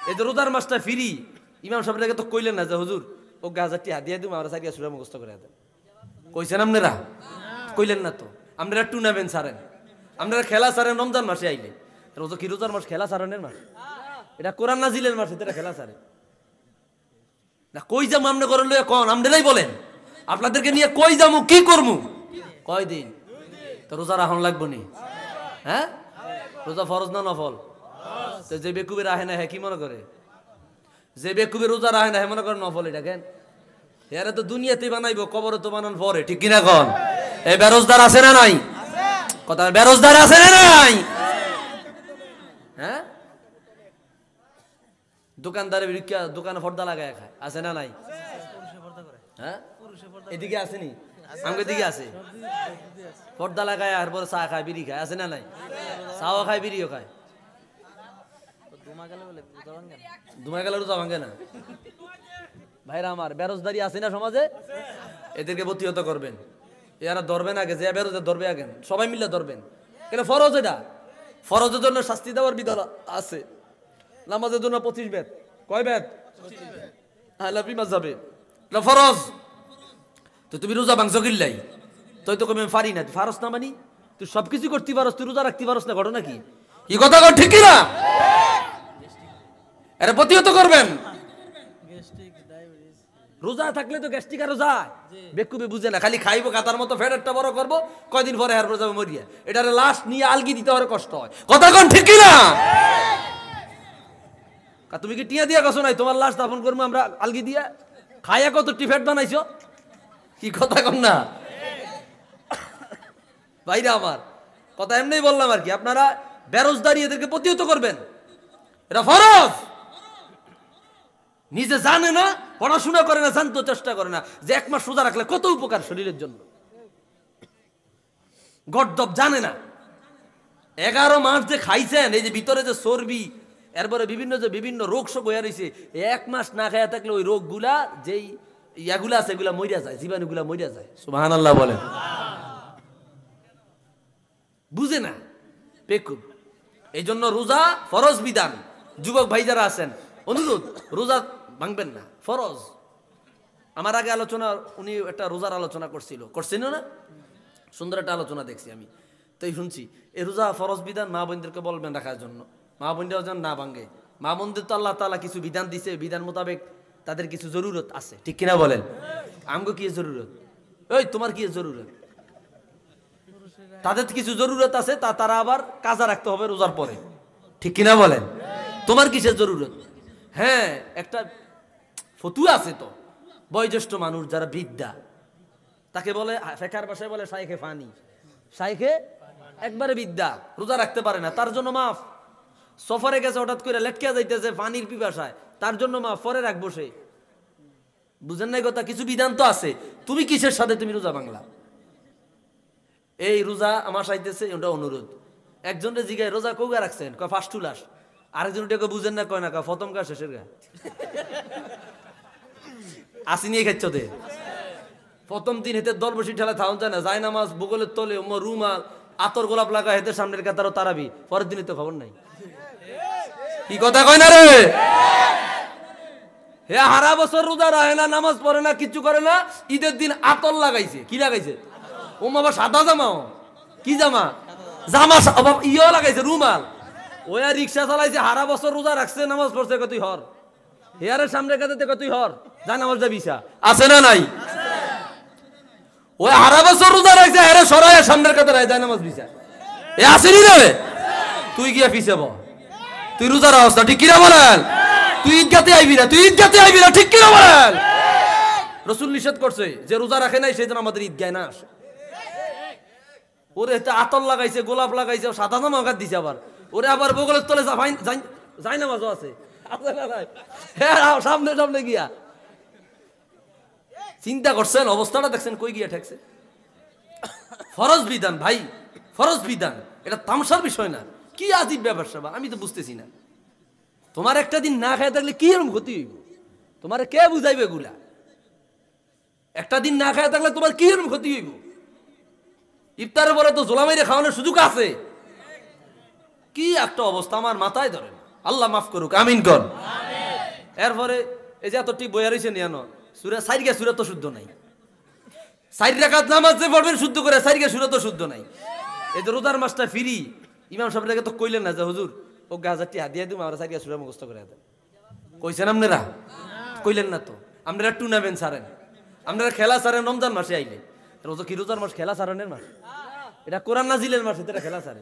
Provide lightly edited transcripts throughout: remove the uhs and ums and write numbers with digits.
এই যে রোজার মাসটা ফ্রি, ইমাম সাহেবটাকে তো কইলেন না যে হুজুর ও 1000 টাকা দিয়ে দিম, আমরা 4 সূরা মুখস্থ করে দেন। কইছেন আপনারা? কইলেন না তো। আপনারা টুর্নামেন্ট ছাড়েন, আপনারা খেলা ছাড়েন রমজান মাসে আইলে। রোজা কি রোজার মাস খেলা ছাড়ানোর মাস? এটা কোরআন নাজিলের মাস, এটা খেলা ছাড়ে না। কই যাবো আপনি করেন লইয়া কন, আপনারাই বলেন আপনাদেরকে নিয়ে কই যাবো, কি করবো? কয়দিন তো রোজা রাখুন লাগবো নি? হ্যাঁ, রোজা ফরজ না নফল? তো যে বেকুবে রাহে না হ্যাঁ কি মনে করে? যে বেকুবে রোজা রাহে না হ্যাঁ মনে করে নফল। এটা কেন? এরা তো দুনিয়াতেই বানাইবো, কবরে তো বানান পরে, ঠিক কিনা কন? এই বেরোজগার আছে না নাই? কথা, বেরোজগার আছে না নাই? হ্যাঁ, দোকানদারে দোকানে পর্দা লাগায় খায়, আছে না নাই? হ্যাঁ, এদিকে আসেনি, আমাকে দিকে আছে পর্দা লাগায়, আর পরে চা খায়, বিড়ি খায়, আছে না নাই? চাও খায়, বিড়িও খায়। ধুমা গেলে রোজা ভাঙে না। ভাইরা আমার, বেরোজগারি আছে না সমাজে? এদেরকে প্রতিহত করবেন। এরা ধরবেন আগে, যে বেরোজগার ধরবে আগে, সবাই মিলে ধরবেন। কেন? ফরজ। এটা ফরজের জন্য শাস্তি দেওয়ার বিধান আছে। নামাজের জন্য 25 বেদ। কয় বেদ? হানাফি মাযহাবে এটা ফরজ। তো তুমি রোজা ভাঙছো কিল্লাই? তুই তো কই আমি পারি না, ফারজ না মানি? তুই সবকিছু করতে পারস, তুই রোজা রাখতে পারস না, ঘটনা কি? কি কথা কর, ঠিক কি না? এরা প্রতিহত করবেন। রোজা থাকলে তো গ্যাস্ট্রিক আরো যায়, বেকুবে বুঝে না, খালি খাইবো কাতার মতো, ফেডারটা বড় করবো, কয়দিন পরে হার যাবো মরিয়া। এটারে লাশ নিয়ে আলগি দিতে হলে কষ্ট হয়, কথা কোন ঠিক না? তুমি কি টিয়া দিয়া গেছো নাই? তোমার লাশ দাফন করবো আমরা আলগি দিয়া, খাইয়া কত টিফেট বানাইছো, কি কথা কন না? ভাইরা আমার, কথা এমনি বললাম আর কি। আপনারা বেরোজগারি এদেরকে প্রতিহত করবেন, এটা ফরজ। নিজে জানে না, পড়াশোনা করে না, জানতে চেষ্টা করে না যে 1 মাস রোজা রাখলে কত উপকার শরীরের জন্য। গড্ডব জানে না। 11 মাস যে খাইছেন, এই যে ভিতরে যে চর্বি, এরপরে বিভিন্ন রোগ শোক হয়ে রয়েছে, 1 মাস না খাইয়া থাকলে ওই রোগগুলা, যেই ইয়াগুলা আছে এগুলা মরিয়া যায়, জীবাণুগুলা মরিয়া যায়। সুবহানাল্লাহ বলেন। বুঝে না, বেকুব। এই জন্য রোজা ফরজ বিধান। যুবক ভাই যারা আছেন, অনুরোধ, রোজা ভাঙবেন না, ফরজ। আমার আগে আলোচনা, উনি একটা রোজার আলোচনা করছেন না, সুন্দর একটা আলোচনা দেখছি আমি, তাই শুনছি। এই রোজা ফরজ বিধান, মা বোনদেরকে বলবেন রাখার জন্য, মা বোনরাও যেন না ভাঙে। মা বোনদের তো আল্লাহ তাআলা কিছু বিধান দিছে, বিধান মোতাবেক তাদের কিছু জরুরত আছে, ঠিক কিনা বলেন? আমগো কি জরুরত? ওই তোমার কি জরুরত? তাদের কিছু জরুরত আছে, তারা আবার কাজা রাখতে হবে রোজার পরে, ঠিক কিনা বলেন? তোমার কিসের জরুরত? হ্যাঁ, একটা ফতুয়া আছে তো, বয়োজ্যেষ্ঠ মানুষ যারা বৃদ্ধা, তাকে বলে ফেকার ভাষায় বলে শাইখে ফানি। শাইখে একবারে বৃদ্ধা, রোজা রাখতে পারে না, তার জন্য মাফ। সফরে গেছে, হঠাৎ করে লেটকে যাইতেছে পানির পিপাসায়, তার জন্য মাফ, পরে রাখবো সে। বুঝেন নাই কথা? কিছু বিধান তো আছে। তুমি কিসের সাথে তুমি রোজা ভাঙলা? এই রোজা আমার চাইতেছে, ওটা অনুরোধ। একজনের জিগায় রোজা কৌগা রাখছেন, কয় ফার্স্ট লাস। আরেকজন ওটাকে বুঝেন না, কয় না, কয় প্রথম গা শেষের গা। আসি নিয়ে খাচ্ছ দে। প্রথম দিন হেতে দল বসি ঠেলা থাউন যায় না, যায় নামাজ বগলের তলে রুমাল আতর গোলাপ লাগা, হেতে সামনের কাতারও তারাবি, পরের দিনে তো খবর নাই। কি কথা কয় না রে? হে হারা বছর রোজা রাখে না, নামাজ পড়ে না, কিচ্ছু করে না, ঈদের দিন আতর লাগাইছে। কি লাগাইছে? ও বাবা সাদা জামা, কি জামা? জামা ইও লাগাইছে, রুমাল। ওই আর রিক্সা চালাইছে, হারা বছর রোজা রাখছে, নামাজ পড়ছে, তুই হর। হেয়ারের সামনে কাছে তুই হর, যা নামাজ যাবি, আছে না নাই? ওই হারা বছর রোজা রাখছে, হেরে সরাই সামনের কাছে রায়, যায় নামাজ বিছা। এ আসেনি রে? তুই গিয়া পিছে ব, তুই রোজার অবস্থা, ঠিক কিনা বলেন? তুই ঈদগাতে আইবি না, তুই ঈদগাতে আইবি না, ঠিক কিনা বলেন? রাসূল নিষেধ করছে যে রোজা রাখে নাই সেই জন্য আমাদের ঈদগায় না আসে। ওরে আতর লাগাইছে, গোলাপ লাগাইছে, সাদা জামা গাত দিছে, আবার ওরে আবার বগলের তলে যাই নামাজও আছে, সামনে সামনে গিয়া। চিন্তা করছেন? অবস্থাটা দেখছেন কই গিয়া ঠেকছে। ফরজ বিধান ভাই, ফরজ বিধান, এটা তামসার বিষয় না। কি আজীব ব্যাপার স্যাপার, আমি তো বুঝতেছি না। তোমার একটা দিন না খায় থাকলে কি এরকম ক্ষতি হইব? তোমার কে বুঝাইবে এগুলা? একটা দিন না খায় থাকলে তোমার কি এরকম ক্ষতি হইব? ইফতারের পরে তো জোলামাইরে খাওয়ানোর সুযোগ আছে। কি একটা অবস্থা, আমার মাথায় ধরে না। আল্লাহ মাফ করুক, আমিন কর। এরপরে এই যে এতটি বইয়া রয়েছে নিয়ানো সুরা সাইরিয়া সুরা তো শুদ্ধ নাই, 4 রাকাত নামাজ যে পড়বেন শুদ্ধ করে, সাইরিয়া সুরা তো শুদ্ধ নাই। এই যে রোজার মাসটা ফ্রি, ইমাম সাহেবকে তো কইলেন না যে হুজুর ও 1000 টাকা দিয়ে দিম আমরা সাইরিয়া সুরা মুখস্থ করে দেন, কইছেন আপনারা? কইলেন না তো। আপনারা টুর্নামেন্ট ছাড়েন, আপনারা খেলা ছাড়েন রমজান মাসে আইলে। রোজা কি রোজার মাস খেলা ছাড়নের মাস? এটা কোরআন নাজিলের মাস, এটা খেলা ছাড়ে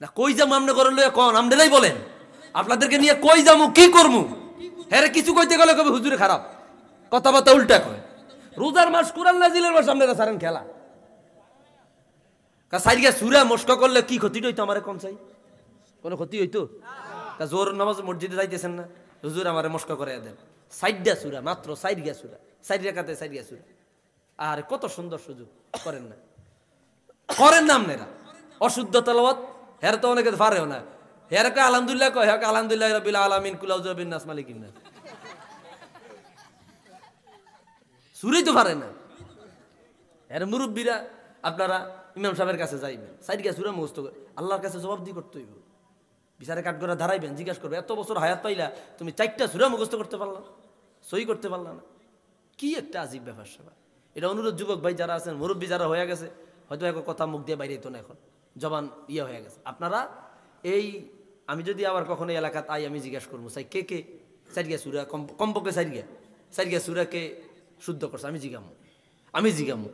না। কই যাবো আপনি করেন লইয়া কন, আপনারাই বলেন আপনাদেরকে নিয়ে কই যাবো, কি করবো? হ্যাঁ কিছু কইতে গেলে কবে হুজুরে খারাপ, কথাবার্তা উল্টা কয়। রোজার মাস কোরআন নাজিলের মাস, আপনারা ছাড়েন খেলা। সাইরিয়া সুরা মস্ক করলে কি ক্ষতি হইতো? আমার কোন চাই কোনো ক্ষতি হইতো? জোর নামাজ মসজিদে যাইতেছেন না, হুজুর আমার মস্ক করে দেন। 4টা সুরা মাত্র, সাইরিয়া সুরা, 4 রাকাতে সাইরিয়া সুরা। আর কত সুন্দর সুযোগ, করেন না, করেন না আপনারা। অশুদ্ধ তেলাওয়াত হের তো অনেকে পারেও না, হের কে আলহামদুলিল্লাহ কয়, হ্যাঁ আলহামদুলিল্লাহ রাব্বিল আলামিন কুল আউযু বিন নাস মালিকিন নাস, সুরেই তো পারে না। এর মুরব্বীরা আপনারা ইমাম সাহেবের কাছে যাইবেন, সাইরিয়া সুরা মুখস্থ করে আল্লাহর কাছে জবাবদি করতে হইব। বিচারে কাঠগড়া ধারাইবেন, জিজ্ঞাসা করবে এত বছর হায়াত পাইলা তুমি 4টা সুরা মুখস্থ করতে পারলা, সই করতে পারলা না? কি একটা আজীব ব্যাপার সেবা। এটা অনুরোধ যুবক ভাই যারা আছেন, মুরব্বী যারা হয়ে গেছে, হয়তো এক কথা মুখ দিয়ে বাইরে হইতো না, এখন জবান ইয়ে হয়ে গেছে। আপনারা এই আমি যদি আবার কখনো এলাকাত আই, আমি জিজ্ঞাসা করবো চাই কে কে সাইরিয়া সুরা কমপক্ষে সাইরিয়া সুরাকে শুদ্ধ করছে, আমি জিগামু।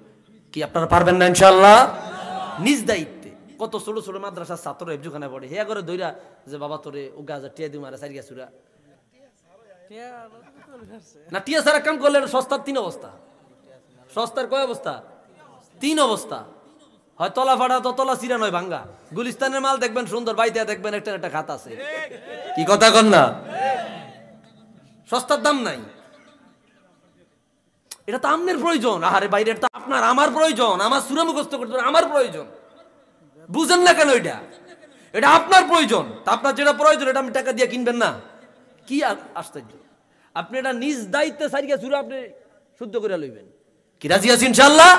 কি আপনারা পারবেন না ইনশাআল্লাহ? নিজ দায়িত্বে। কত ছোট ছোট মাদ্রাসার ছাত্র হেফজুখানে পড়ে, হে করে দইরা যে বাবা তোরে ও 1000 টাকা দিও মারা সাইরিয়া সুরা না। টিয়া সারা কাম করলে সস্তার 3 অবস্থা, সস্তার কয় অবস্থা? 3 অবস্থা। হয় তলা ফাটা তো তলা চিরা নয় ভাঙ্গা। গুলিস্তানের মাল দেখবেন সুন্দর, বাইতে দেখবেন একটা একটা খাত আছে। কি কথা কন না? সস্তার দাম নাই। এটা তো আপনার প্রয়োজন, আরে বাইরের তো আপনার আমার প্রয়োজন, আমার সূরা মুখস্থ করতে হবে, আমার প্রয়োজন। বুঝেন না কেন? এটা আপনার প্রয়োজন। তা আপনার যেটা প্রয়োজন এটা আপনি টাকা দিয়ে কিনবেন না। কি আশ্চর্য! আপনি এটা নিজ দায়িত্বে সাইরিয়া সূরা আপনি শুদ্ধ করে লইবেন। কি রাজি আছেন ইনশাআল্লাহ?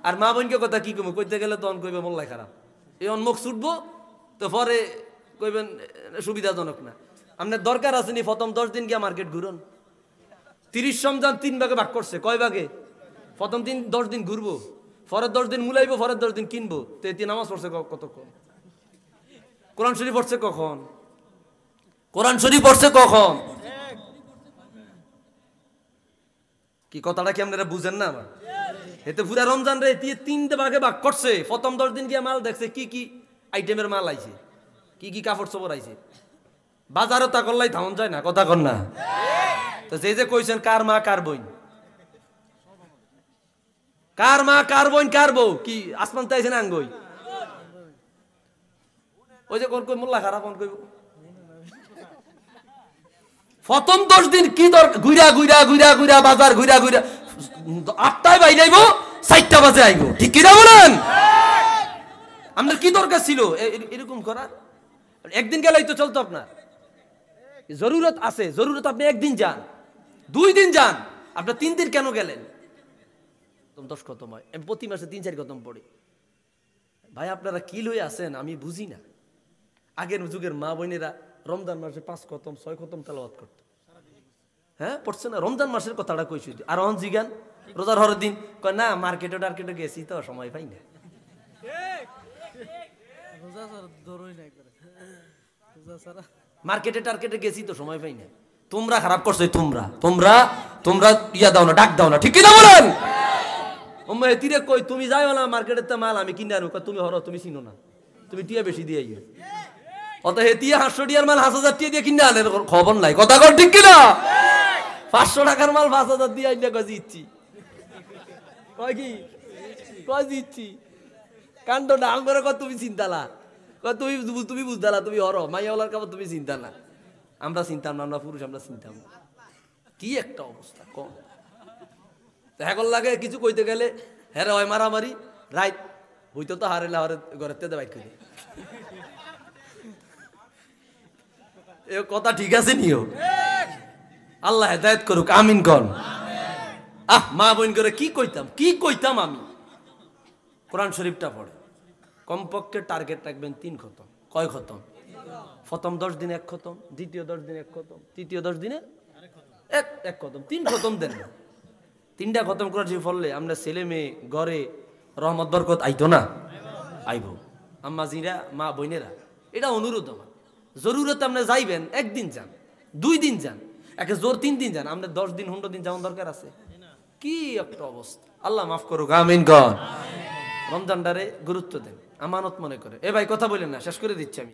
আর মা বোনকে কথা কি কইব, কইতে গেলে তখন কইবে মোল্লাই খারাপ, এই অন্মুখ ছুটবো তো পরে কইবেন সুবিধাজনক না। আপনার দরকার আছে নি প্রথম 10 দিন গিয়া মার্কেট ঘুরুন। 30 রমজান 3 ভাগে ভাগ করছে, কয় ভাগে? প্রথম 10 দিন ঘুরবো, পরের 10 দিন মুলাইবো, পরের 10 দিন কিনবো। তো এতে নামাজ পড়ছে কতক্ষণ? কোরআন শরীফ পড়ছে কখন? কোরআন শরীফ পড়ছে কখন? কি কথাটা কি আপনারা বুঝেন না? আমার এতে পুরা রমজান রে 3টে ভাগে ভাগ করছে। প্রথম 10 দিন গিয়া মাল দেখছে কি কি আইটেমের মাল আইছে, কি কি কাপড় চোপড় আইছে। বাজারও তা করলাই থামন যায় না, কথা কন না? তো যে কইছেন কার মা কার বোন, কার মা কার বোন কার বউ, কি আসমান তাইছে না আঙ্গই? ওই যে কোন কই মোল্লা খারাপ কোন কইব। প্রথম 10 দিন কি দরকার? ঘুরা ঘুরা ঘুরা ঘুরা বাজার ঘুরা ঘুরা 8টায় বাইরে আইবো, 4টা বাজে আইবো। ঠিক কি না বলেন? আপনার কি দরকার ছিল এরকম করার? একদিন গেলেই তো চলতো। আপনার জরুরত আছে, জরুরত আপনি একদিন যান, 2 দিন যান, আপনার 3 দিন কেন গেলেন? 10 খতম হয়, আমি প্রতি মাসে 3-4 খতম পড়ি। ভাই আপনারা কি লই আছেন আমি বুঝি না। আগের যুগের মা বোনেরা রমজান মাসে 5 খতম 6 খতম তেলাওয়াত করত। হ্যাঁ পড়ছে না? রমজান মাসের কথাটা কইছি। আর অন জিগান রোজার হরের দিন কয় না মার্কেটে টার্কেটে গেছি তো সময় পাই না। মার্কেটে টার্কেটে গেছি তো সময় পাই না। তোমরা খারাপ করছো, তোমরা ইয়া দাও না, ডাক দাও না। ঠিক কি না বলেন? তীরে কই তুমি যাইও না মার্কেটের তো মাল আমি কিনে আনবো, তুমি হরো, তুমি চিনো না, তুমি টিয়া বেশি দিয়ে অত হেতিয়া 500 টাকার মাল 5000 টাকা দিয়ে কিনে আনে, খবর নাই। কথা কর ঠিক কিনা? 500 টাকার মাল 5000 দিয়ে আইলে কয় দিচ্ছি, কয় কি কয় দিচ্ছি কাণ্ড না। আমার কয় তুমি চিন্তালা, কয় তুমি বুঝদালা, তুমি হরো মাইয়াওয়ালার কাপড় তুমি চিন্তা না। আমরা চিন্তাম না, আমরা পুরুষ আমরা চিন্তাম। কি একটা অবস্থা কম। এখন লাগে কিছু কইতে গেলে হ্যাঁ হয় মারামারি, রাইট হইতো তো হারেলে হারে ঘরের থেকে বাইক করে। এ কথা ঠিক আছে নিও? আল্লাহ হেদায়েত করুক, আমিন কন। মা বোন করে কি কইতাম আমি। কোরআন শরীফটা পড়ে কমপক্ষে টার্গেট রাখবেন 3 খতম। কয় খতম? প্রথম 10 দিনে এক খতম, দ্বিতীয় 10 দিনে এক খতম, তৃতীয় 10 দিনে এক খতম, 3 খতম দেন না। 3টা খতম করার যে ফললে আমরা ছেলে মেয়ে ঘরে রহমত বরকত আইতো না? আইব। আম্মা জিরা, মা বোনেরা, এটা অনুরোধ আমার। জরুরত আপনি যাইবেন, একদিন যান, 2 দিন যান, একে জোর 3 দিন যান। আমরা 10 দিন 15 দিন যাওয়ার দরকার আছে? কি একটা অবস্থা! আল্লাহ মাফ করুক, আমিন কন। রমজানটারে গুরুত্ব দেন, আমানত মনে করে। এ ভাই কথা বলেন না, শেষ করে দিচ্ছি আমি।